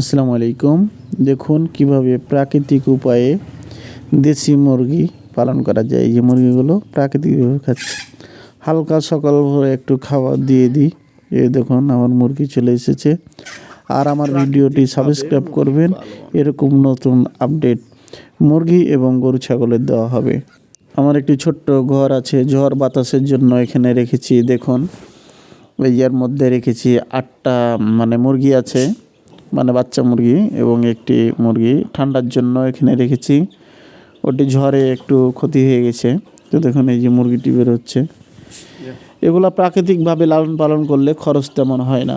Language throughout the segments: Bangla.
আসসালামু আলাইকুম। দেখুন কিভাবে প্রাকৃতিক উপায়ে দেশি মুরগি পালন করা যায়। এই যে মুরগিগুলো প্রাকৃতিকভাবে খাচ্ছে। হালকা সকাল ভোরে একটু খাবার দিয়ে দিই। এই দেখুন আমার মুরগি চলে এসেছে। আর আমার ভিডিওটি সাবস্ক্রাইব করবেন, এরকম নতুন আপডেট মুরগি এবং গরু ছাগলের দেওয়া হবে। আমার একটি ছোট্ট ঘর আছে, ঝড় বাতাসের জন্য এখানে রেখেছি। দেখুন এই এর মধ্যে রেখেছি 8টা মুরগি আছে, বাচ্চা মুরগি, এবং একটি মুরগি ঠান্ডার জন্য এখানে রেখেছি। ওটি ঝড়ে একটু ক্ষতি হয়ে গেছে। তো দেখুন এই যে মুরগিটি বের হচ্ছে। এগুলা প্রাকৃতিকভাবে লালন পালন করলে খরচ তেমন হয় না।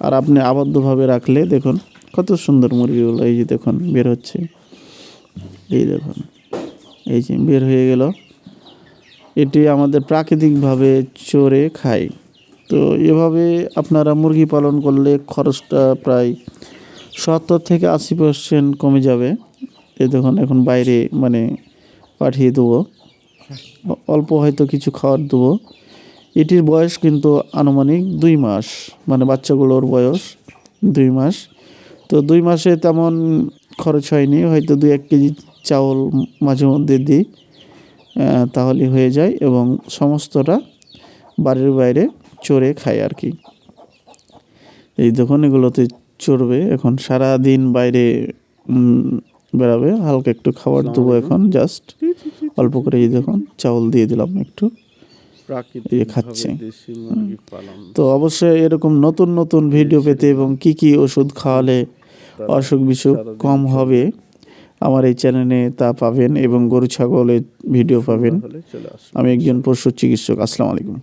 আর আপনি আবদ্ধভাবে রাখলে দেখুন কত সুন্দর মুরগিগুলো। এই যে দেখুন বের হচ্ছে, এই দেখুন এই যে বের হয়ে গেল। এটি আমাদের প্রাকৃতিকভাবে চরে খায়। তো এভাবে আপনারা মুরগি পালন করলে খরচটা প্রায় 70 থেকে 80% কমে যাবে। এই দেখুন এখন বাইরে পাঠিয়ে দেবো, অল্প হয়তো কিছু খাবার দেবো। এটির বয়স কিন্তু আনুমানিক 2 মাস, বাচ্চাগুলোর বয়স 2 মাস। তো 2 মাসে তেমন খরচ হয়নি, হয়তো 2-1 কেজি চাউল মাঝে মধ্যে দিই, তাহলে হয়ে যায় এবং সমস্তটা বাড়ির বাইরে চড়ে খায় আর কি। এই দেখুন এগুলোতে চড়বে, এখন সারা দিন বাইরে বেড়াবে। হালকা একটু খাবার দেবো এখন, জাস্ট অল্প করে। এই দেখুন চাউল দিয়ে দিলাম একটু, এই খাচ্ছে। তো অবশ্যই এরকম নতুন নতুন ভিডিও পেতে এবং কি ওষুধ খাওয়ালে অসুখ বিসুখ কম হবে আমার এই চ্যানেলে তা পাবেন, এবং গরু ছাগলের ভিডিও পাবেন। আমি একজন পশু চিকিৎসক। আসসালামু আলাইকুম।